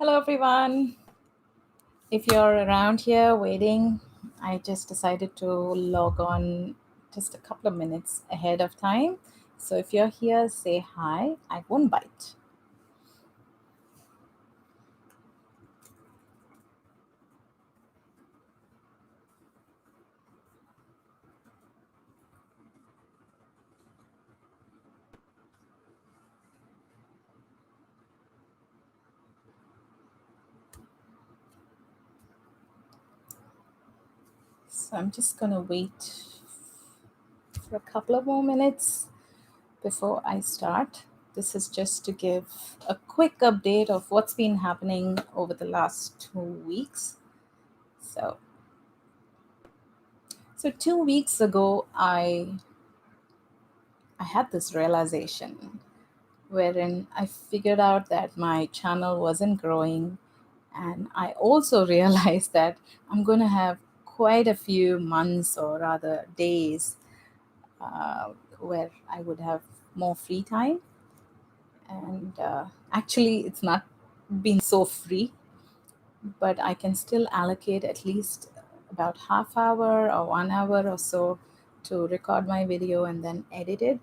Hello, everyone. If you're around here waiting, I just decided to log on just a couple of minutes ahead of time. So if you're here, say hi. I won't bite. So I'm just going to wait for a couple of more minutes before I start. This is just to give a quick update of what's been happening over the last 2 weeks. So, so 2 weeks ago, I had this realization wherein I figured out that my channel wasn't growing. And I also realized that I'm going to have quite a few months or rather days where I would have more free time. And actually, it's not been so free, but I can still allocate at least about half hour or 1 hour or so to record my video and then edit it.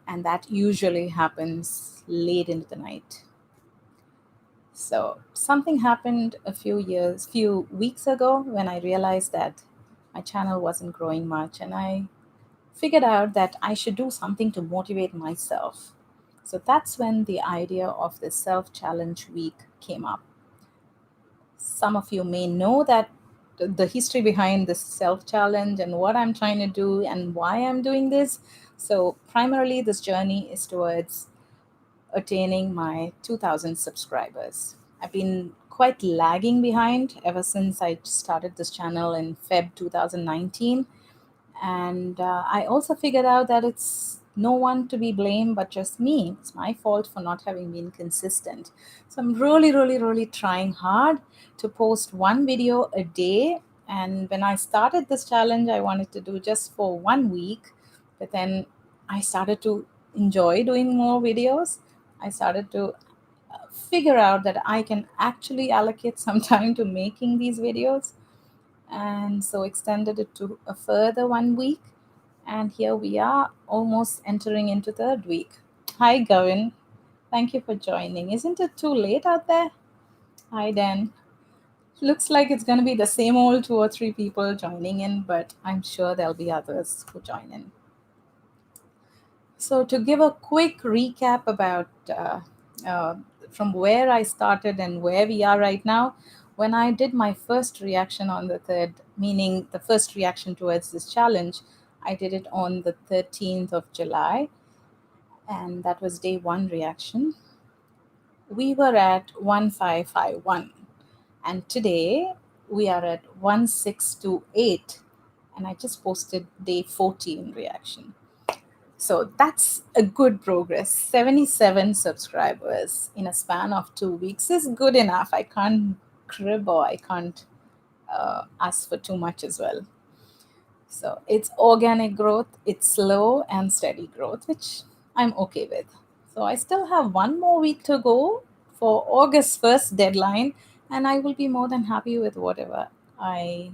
And that usually happens late into the night. So something happened few weeks ago when I realized that my channel wasn't growing much, and I figured out that I should do something to motivate myself. So that's when the idea of the self challenge week came up. Some of you may know that the history behind this self challenge and what I'm trying to do and why I'm doing this. So primarily this journey is towards attaining my 2000 subscribers. I've been quite lagging behind ever since I started this channel in Feb 2019. And I also figured out that it's no one to be blamed but just me. It's my fault for not having been consistent. So I'm really trying hard to post one video a day. And when I started this challenge, I wanted to do just for 1 week. But then I started to enjoy doing more videos. I started to figure out that I can actually allocate some time to making these videos, and so extended it to a further 1 week. And here we are, almost entering into third week. Hi, Gavin. Thank you for joining. Isn't it too late out there? Hi, Dan. Looks like it's going to be the same old two or three people joining in, but I'm sure there'll be others who join in. So, to give a quick recap about uh, from where I started and where we are right now, when I did my first reaction on the third, meaning the first reaction towards this challenge, I did it on the 13th of July, and that was day one reaction. We were at 1551, and today we are at 1628, and I just posted day 14 reaction. So that's a good progress. 77 subscribers in a span of 2 weeks is good enough. I can't crib or I can't ask for too much as well. So it's organic growth, it's slow and steady growth, which I'm okay with. So I still have one more week to go for August 1st deadline, and I will be more than happy with whatever I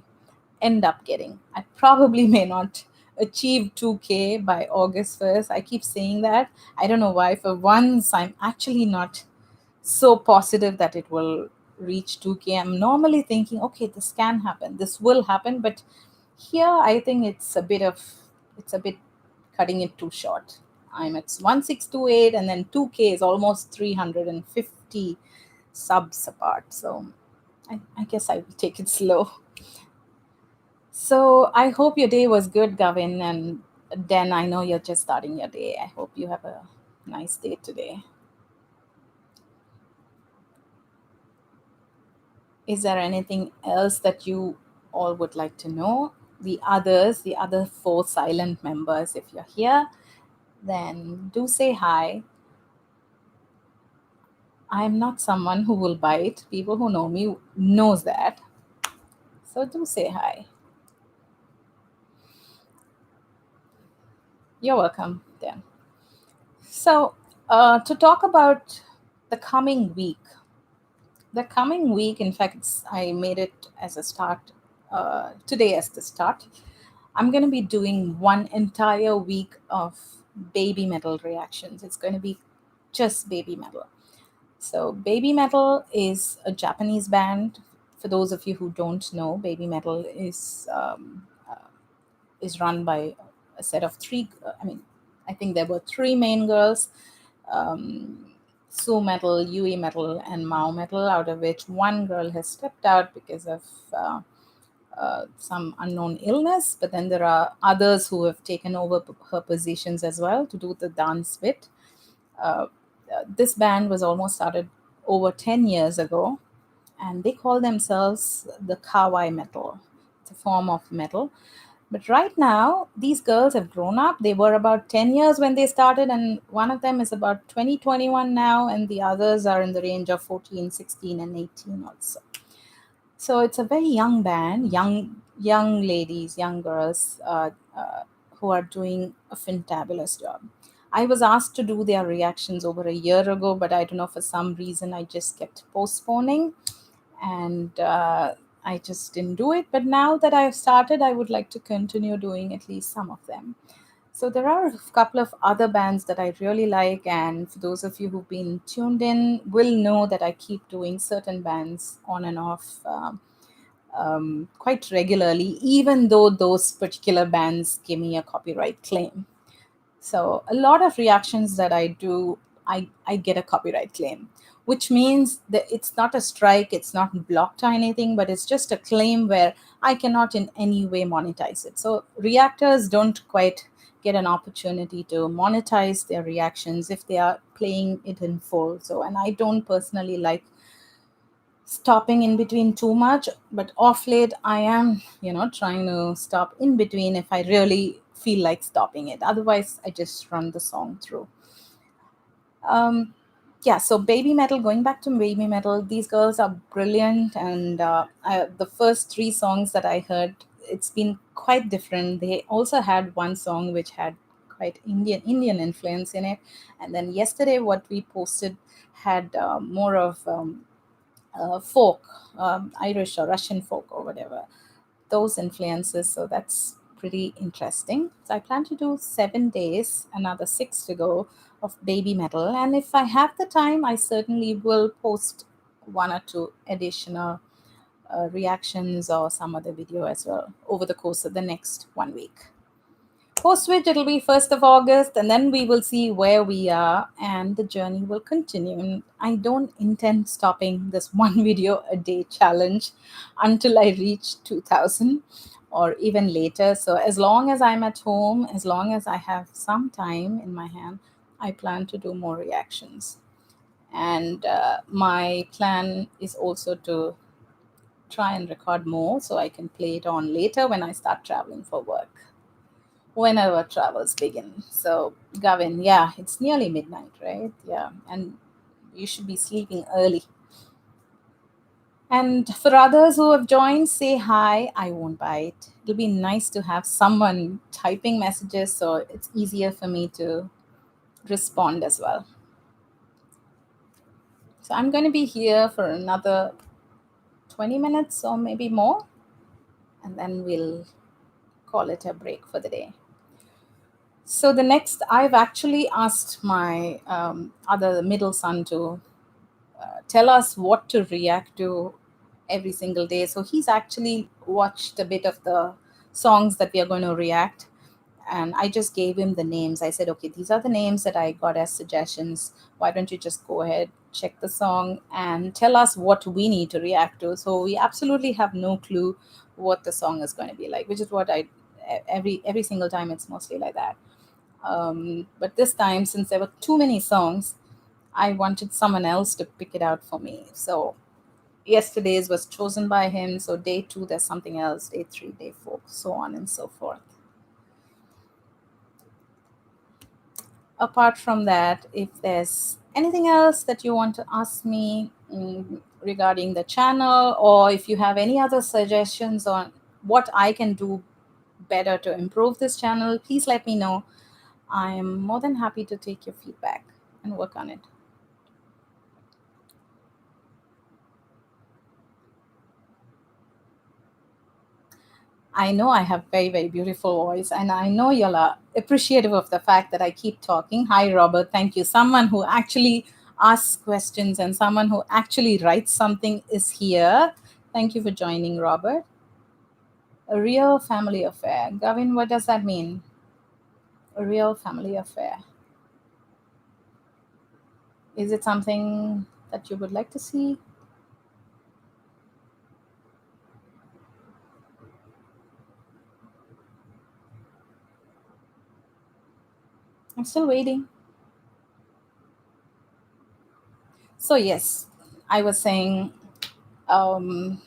end up getting. I probably may not achieve 2K by August 1st. I keep saying that. I don't know why. For once, I'm actually not so positive that it will reach 2K. I'm normally thinking, okay, this can happen, this will happen. But here, I think it's a bit cutting it too short. I'm at 1628, and then 2K is almost 350 subs apart. So I guess I will take it slow. So I hope your day was good, Gavin. And Dan, I know you're just starting your day. I hope you have a nice day today. Is there anything else that you all would like to know? The others, the other four silent members, if you're here, then do say hi. I'm not someone who will bite. People who know me knows that. So do say hi. You're welcome, Dan. So to talk about the coming week, The coming week, in fact, I made it as a start, today as the start. I'm going to be doing one entire week of baby metal reactions. It's going to be just baby metal. So, baby metal is a Japanese band. For those of you who don't know, baby metal is run by a set of three. I think there were three main girls, um, Sue Metal, Yui Metal, and Mao Metal, out of which one girl has stepped out because of some unknown illness. But then there are others who have taken over her positions as well to do the dance bit. This band was almost started over 10 years ago, and they call themselves the kawaii metal. It's a form of metal. But right now, these girls have grown up. They were about 10 years when they started, and one of them is about 2021 now, and the others are in the range of 14, 16, and 18 also. So it's a very young band, young ladies, young girls, who are doing a fantabulous job. I was asked to do their reactions over a year ago, but I don't know, for some reason I just kept postponing, and I just didn't do it. But now that I've started, I would like to continue doing at least some of them. So there are a couple of other bands that I really like, and for those of you who've been tuned in, will know that I keep doing certain bands on and off, quite regularly, even though those particular bands give me a copyright claim. So a lot of reactions that I do, I get a copyright claim, which means that it's not a strike, it's not blocked or anything, but it's just a claim where I cannot in any way monetize it. So reactors don't quite get an opportunity to monetize their reactions if they are playing it in full. So, and I don't personally like stopping in between too much, but off late I am, trying to stop in between if I really feel like stopping it. Otherwise I just run the song through. um yeah, so baby metal, going back to baby metal, these girls are brilliant, and the first three songs that I heard, it's been quite different. They also had one song which had quite Indian influence in it, and then yesterday what we posted had more of folk, Irish or Russian folk or whatever, those influences. So that's pretty interesting. So I plan to do 7 days, another six to go, of baby metal. And if I have the time, I certainly will post one or two additional reactions or some other video as well over the course of the next 1 week. Post which it'll be 1st of August, and then we will see where we are, and the journey will continue. And I don't intend stopping this one video a day challenge until I reach 2000 or even later. So, as long as I'm at home, as long as I have some time in my hand, I plan to do more reactions. And my plan is also to try and record more so I can play it on later when I start traveling for work, whenever travels begin. So, Gavin, yeah, it's nearly midnight, right? Yeah, and you should be sleeping early. And for others who have joined, say hi. I won't bite. It'll be nice to have someone typing messages so it's easier for me to respond as well. So, I'm going to be here for another 20 minutes or maybe more, and then we'll call it a break for the day. So the next, I've actually asked my other middle son to tell us what to react to every single day. So he's actually watched a bit of the songs that we are going to react. And I just gave him the names. I said, okay, these are the names that I got as suggestions. Why don't you just go ahead, check the song, and tell us what we need to react to? So we absolutely have no clue what the song is going to be like, which is what every single time it's mostly like that. But this time, since there were too many songs, I wanted someone else to pick it out for me. So yesterday's was chosen by him. So day two, there's something else. Day three, day four, so on and so forth. Apart from that, if there's anything else that you want to ask me regarding the channel, or if you have any other suggestions on what I can do better to improve this channel, please let me know. I am more than happy to take your feedback and work on it. I know I have very, very beautiful voice, and I know you're appreciative of the fact that I keep talking. Hi, Robert. Thank you. Someone who actually asks questions and someone who actually writes something is here. Thank you for joining, Robert. A real family affair. Gavin, what does that mean? A real family affair. Is it something that you would like to see? I'm still waiting. So, yes, I was saying, um,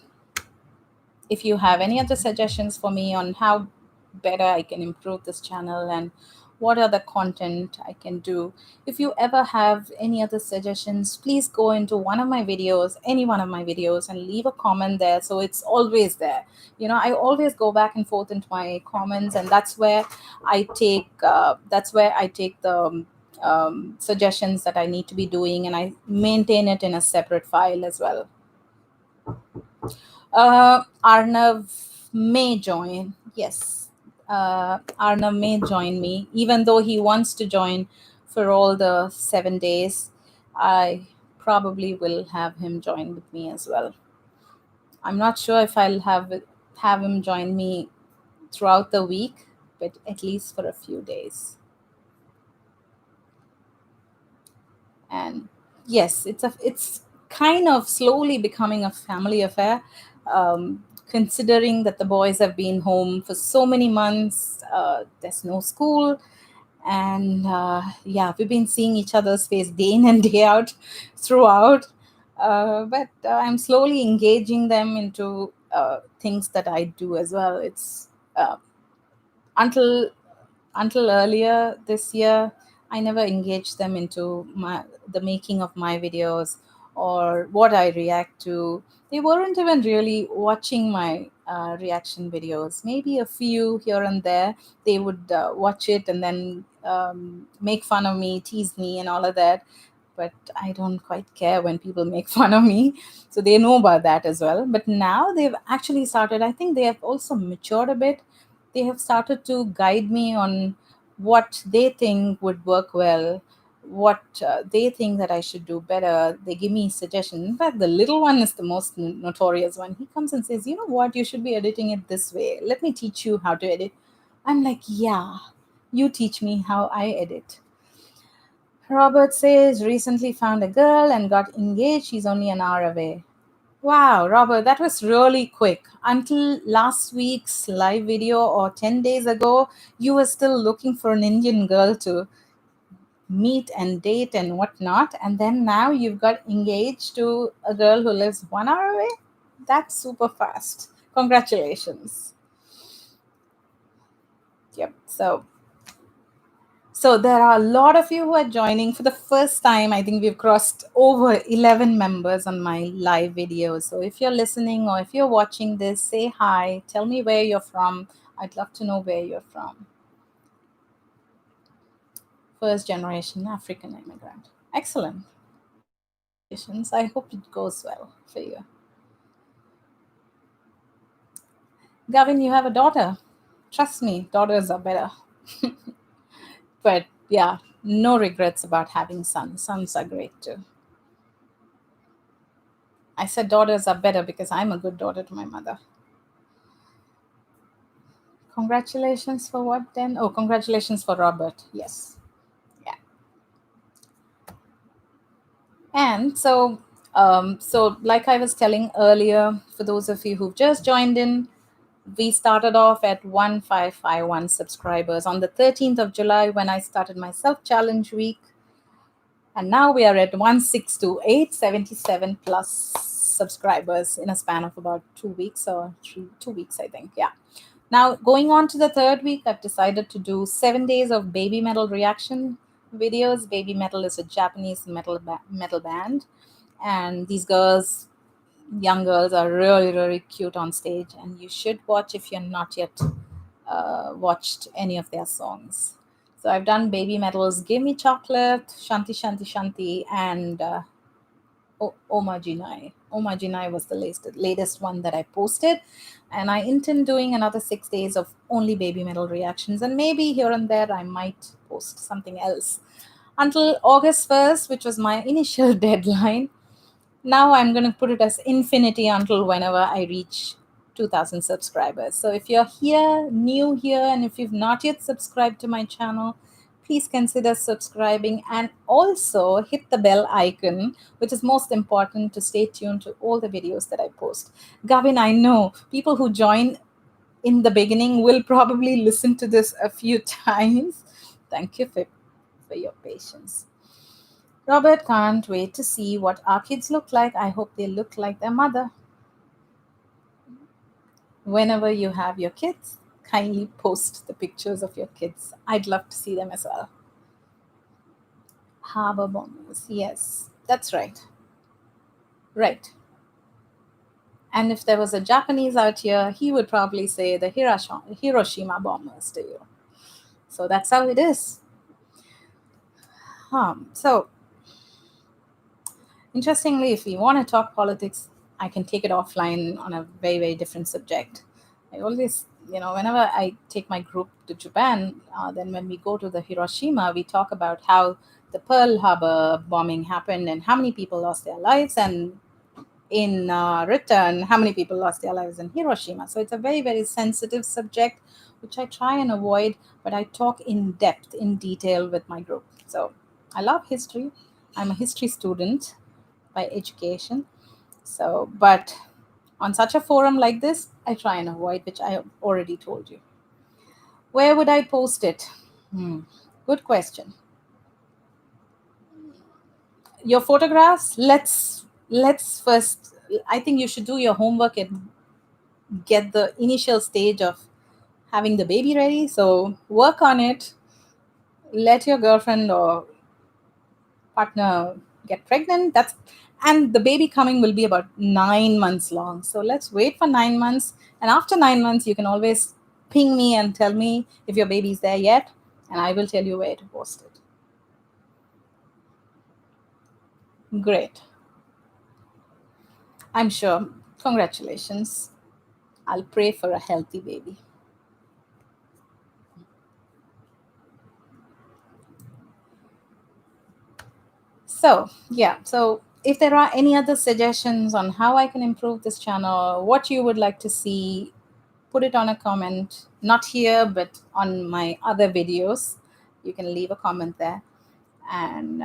if you have any other suggestions for me on how better I can improve this channel and what other content I can do, if you ever have any other suggestions, please go into one of my videos, any one of my videos, and leave a comment there. So it's always there. I always go back and forth into my comments, and that's where I take the suggestions that I need to be doing, and I maintain it in a separate file as well. Arnav may join. Yes, Arnav may join me, even though he wants to join for all the 7 days. I probably will have him join with me as well. I'm not sure if I'll have him join me throughout the week, but at least for a few days. And yes, it's kind of slowly becoming a family affair, considering that the boys have been home for so many months. There's no school, and yeah, we've been seeing each other's face day in and day out throughout. But I'm slowly engaging them into things that I do as well. It's until earlier this year, I never engaged them into the making of my videos or what I react to. They weren't even really watching my reaction videos. Maybe a few here and there. They would watch it and then make fun of me, tease me, and all of that. But I don't quite care when people make fun of me. So they know about that as well. But now they've actually started, I think they have also matured a bit. They have started to guide me on what they think would work well, what they think that I should do better. They give me suggestions. In fact, the little one is the most notorious one. He comes and says, "You know what? You should be editing it this way. Let me teach you how to edit." I'm like, "Yeah, you teach me how I edit." Robert says recently found a girl and got engaged. She's only an hour away. Wow, Robert, that was really quick. Until last week's live video or 10 days ago, you were still looking for an Indian girl to meet and date and whatnot. And then now you've got engaged to a girl who lives 1 hour away? That's super fast. Congratulations. Yep. So there are a lot of you who are joining for the first time. I think we've crossed over 11 members on my live video. So if you're listening or if you're watching this, say hi. Tell me where you're from. I'd love to know where you're from. First generation African immigrant. Excellent. I hope it goes well for you. Gavin, you have a daughter. Trust me, daughters are better. But yeah, no regrets about having sons. Sons are great too. I said daughters are better because I'm a good daughter to my mother. Congratulations for what then? Oh, congratulations for Robert. Yes. Yeah. And so like I was telling earlier, for those of you who've just joined in, we started off at 1551 subscribers on the 13th of July when I started my self challenge week. And now we are at 1628, 77 plus subscribers in a span of about 2 weeks or 2 weeks, I think. Yeah. Now, going on to the third week, I've decided to do 7 days of baby metal reaction videos. Baby metal is a Japanese metal band. And these girls, young girls, are really, really cute on stage. And you should watch if you're not yet watched any of their songs. So I've done baby metals, Give Me Chocolate, Shanti Shanti Shanti, and Oma Jinai. Oma Jinai was the latest one that I posted. And I intend doing another 6 days of only baby metal reactions. And maybe here and there I might post something else until August 1st, which was my initial deadline. Now I'm going to put it as infinity until whenever I reach 2000 subscribers. So if you're here, new here, and if you've not yet subscribed to my channel, please consider subscribing and also hit the bell icon, which is most important to stay tuned to all the videos that I post. Gavin, I know people who join in the beginning will probably listen to this a few times. Thank you for your patience. Robert can't wait to see what our kids look like. I hope they look like their mother. Whenever you have your kids, kindly post the pictures of your kids. I'd love to see them as well. Harbor bombers. Yes, that's right. Right. And if there was a Japanese out here, he would probably say the Hiroshima bombers to you. So that's how it is. So interestingly, if we want to talk politics, I can take it offline on a very, very different subject. I always, whenever I take my group to Japan, then when we go to the Hiroshima, we talk about how the Pearl Harbor bombing happened and how many people lost their lives, and in return, how many people lost their lives in Hiroshima. So it's a very, very sensitive subject, which I try and avoid, but I talk in depth, in detail with my group. So I love history. I'm a history student by education. So, but on such a forum like this, I try and avoid, which I have already told you. Where would I post it? Good question. Your photographs, let's first, I think you should do your homework and get the initial stage of having the baby ready. So work on it. Let your girlfriend or partner get pregnant. That's and the baby coming will be about 9 months long. So let's wait for 9 months. And after 9 months, you can always ping me and tell me if your baby's there yet, and I will tell you where to post it. Great. I'm sure. Congratulations. I'll pray for a healthy baby. So, yeah. So, if there are any other suggestions on how I can improve this channel, what you would like to see, put it on a comment, not here, but on my other videos. You can leave a comment there. And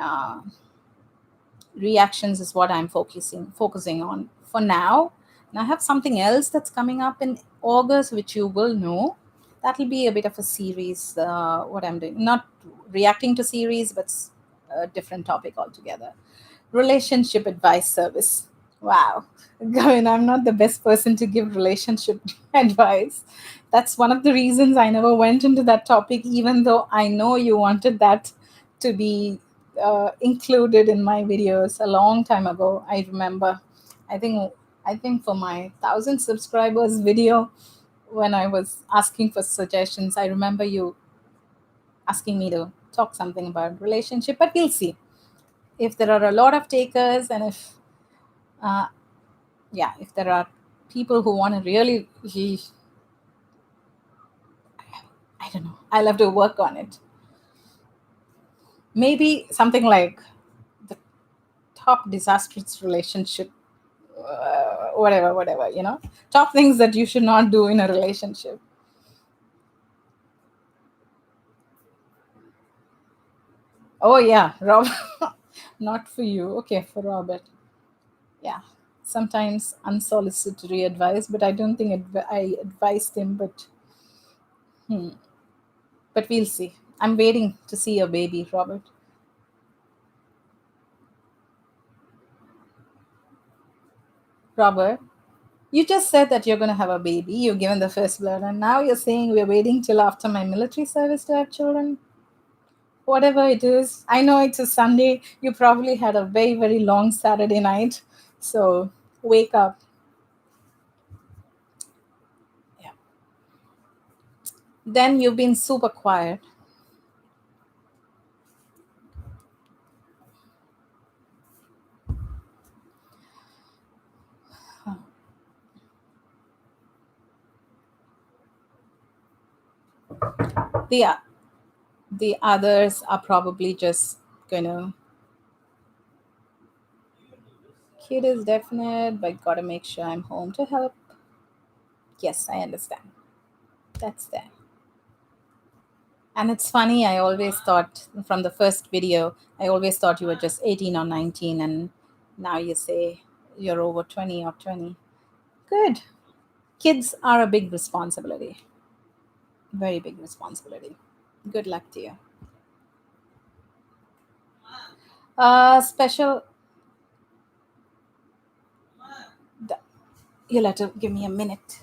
reactions is what I'm focusing on for now. And I have something else that's coming up in August, which you will know. That'll be a bit of a series. What I'm doing, not reacting to series, but a different topic altogether. Relationship advice service. Wow. Gavin, I'm not the best person to give relationship advice. That's one of the reasons I never went into that topic, even though I know you wanted that to be included in my videos a long time ago. I remember. I think I think for my 1,000 subscribers video, when I was asking for suggestions, I remember you asking me to talk something about relationship. But we'll see if there are a lot of takers, and if uh, yeah, if there are people who want to really, I don't know, I'll have to work on it. Maybe something like the top disastrous relationship, whatever, top things that you should not do in a relationship. Oh yeah, Rob. Not for you. Okay, for Robert. Yeah, sometimes unsolicited advice, but I don't think I advised him. But we'll see. I'm waiting to see your baby, Robert. Robert, you just said that you're going to have a baby. You've given the first blood, and now you're saying we're waiting till after my military service to have children. Whatever it is, I know it's a Sunday. You probably had a very, very long Saturday night. So wake up. Yeah. Then you've been super quiet. The the others are probably just gonna. Kid is definite, but gotta make sure I'm home to help. Yes, I understand. That's there. And it's funny, I always thought from the first video, I always thought you were just 18 or 19, and now you say you're over 20 or 20. Good. Kids are a big responsibility, very big responsibility. Good luck to you. Special, you'll have to give me a minute.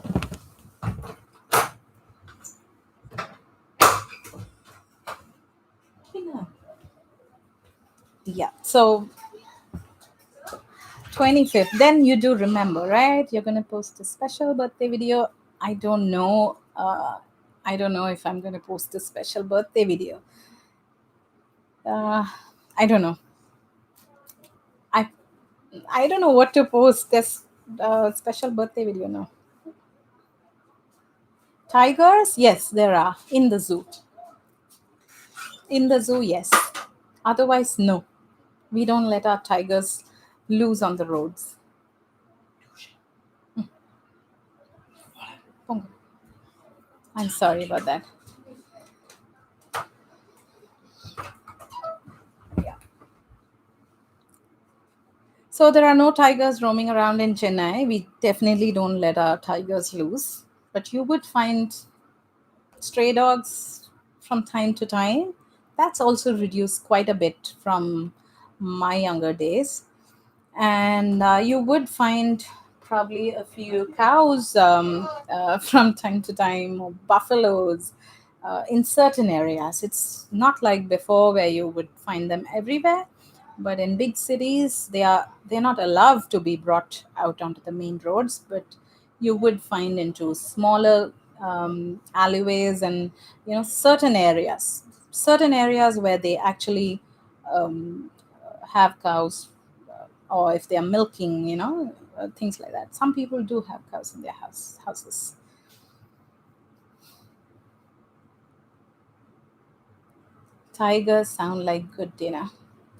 Yeah, so 25th, then you do remember, right? You're going to post a special birthday video. I don't know. I don't know if I'm going to post a special birthday video. Uh, I don't know. I I don't know what to post. This special birthday video. No. Tigers? Yes, there are in the zoo. In the zoo, yes. Otherwise, no. We don't let our tigers loose on the roads. Oh, I'm sorry about that. Yeah. So there are no tigers roaming around in Chennai. We definitely don't let our tigers loose. But you would find stray dogs from time to time. That's also reduced quite a bit from my younger days. And you would find probably a few cows from time to time, or buffaloes in certain areas. It's not like before where you would find them everywhere, but in big cities they're not allowed to be brought out onto the main roads, but you would find into smaller alleyways, and certain areas where they actually um, have cows, or if they are milking, things like that. Some people do have cows in their houses. Tigers sound like good dinner.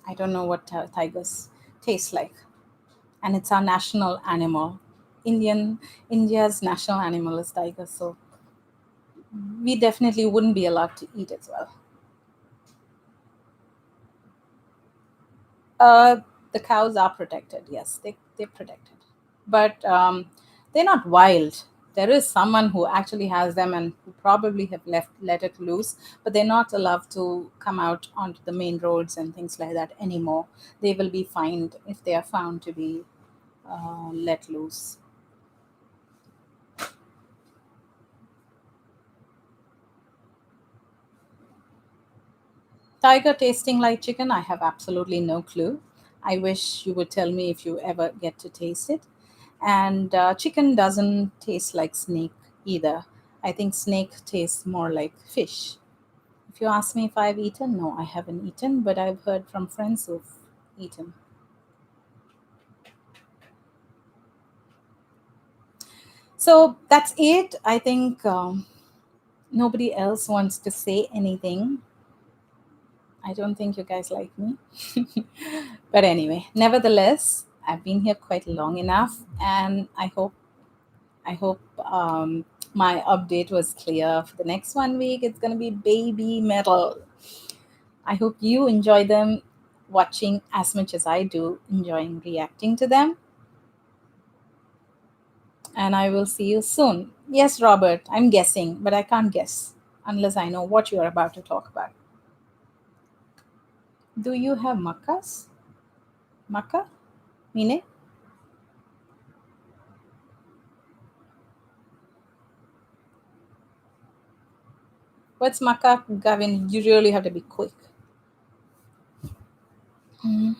I don't know what tigers taste like, and it's our national animal. India's national animal is tiger, so we definitely wouldn't be allowed to eat as well. Uh, the cows are protected. Yes, they're protected, but they're not wild. There is someone who actually has them and who probably have let it loose, but they're not allowed to come out onto the main roads and things like that anymore. They will be fined if they are found to be let loose. Tiger tasting like chicken, I have absolutely no clue. I wish you would tell me if you ever get to taste it. And chicken doesn't taste like snake either. I think snake tastes more like fish. If you ask me if I've eaten, no, I haven't eaten, but I've heard from friends who've eaten. So that's it. I think nobody else wants to say anything. I don't think you guys like me. But anyway, nevertheless, I've been here quite long enough, and I hope my update was clear. For the next 1 week, it's gonna be baby metal. I hope you enjoy them watching as much as I do enjoying reacting to them. And I will see you soon. Yes, Robert, I'm guessing, but I can't guess unless I know what you are about to talk about. Do you have makas? Maka? Meaning? What's maka, Gavin? You really have to be quick. Mhm.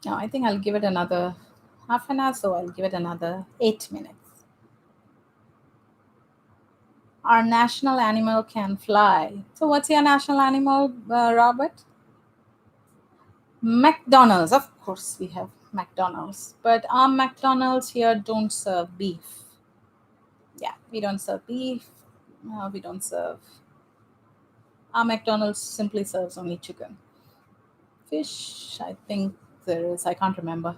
No, I think I'll give it another half an hour, so I'll give it another 8 minutes. Our national animal can fly. So, what's your national animal, Robert? McDonald's. Of course, we have McDonald's, but our McDonald's here don't serve beef. Yeah, We don't serve beef. We don't serve. Our McDonald's simply serves only chicken. Fish, I think there is. I can't remember.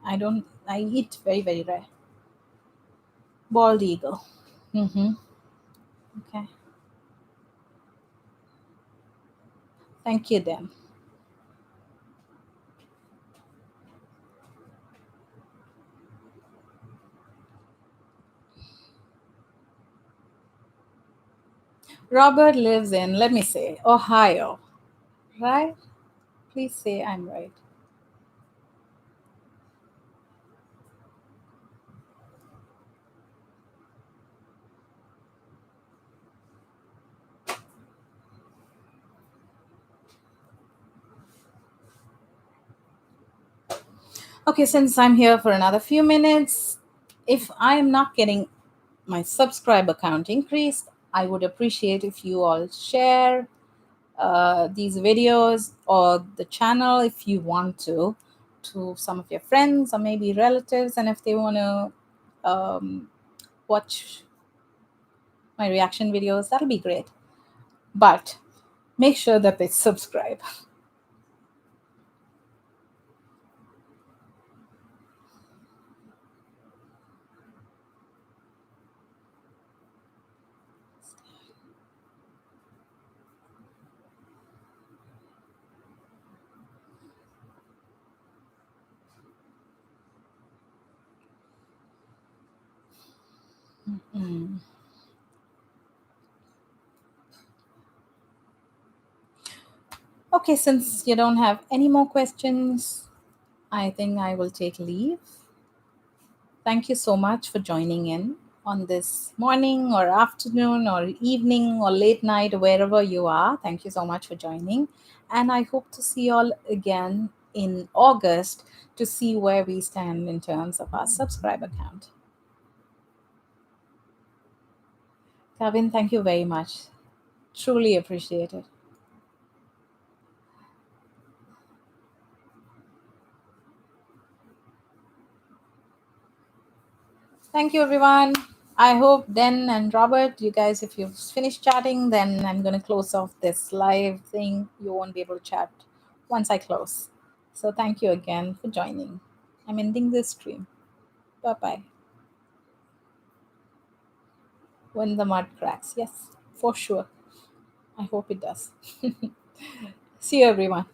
I don't. I eat very very rare. Bald eagle. Mm-hmm. Okay. Thank you, then. Robert lives in, let me say, Ohio, right? Please say I'm right. Okay, since I'm here for another few minutes, if I am not getting my subscriber count increased, I would appreciate if you all share these videos or the channel if you want to some of your friends or maybe relatives, and if they want to watch my reaction videos, that'll be great. But make sure that they subscribe. Mm. Okay, since you don't have any more questions, I think I will take leave. Thank you so much for joining in on this morning or afternoon or evening or late night, wherever you are. Thank you so much for joining. And I hope to see you all again in August to see where we stand in terms of our subscriber count. Kevin, thank you very much. Truly appreciate it. Thank you, everyone. I hope Den and Robert, you guys, if you've finished chatting, then I'm going to close off this live thing. You won't be able to chat once I close. So thank you again for joining. I'm ending this stream. Bye bye. When the mud cracks. Yes, for sure. I hope it does. See you, everyone.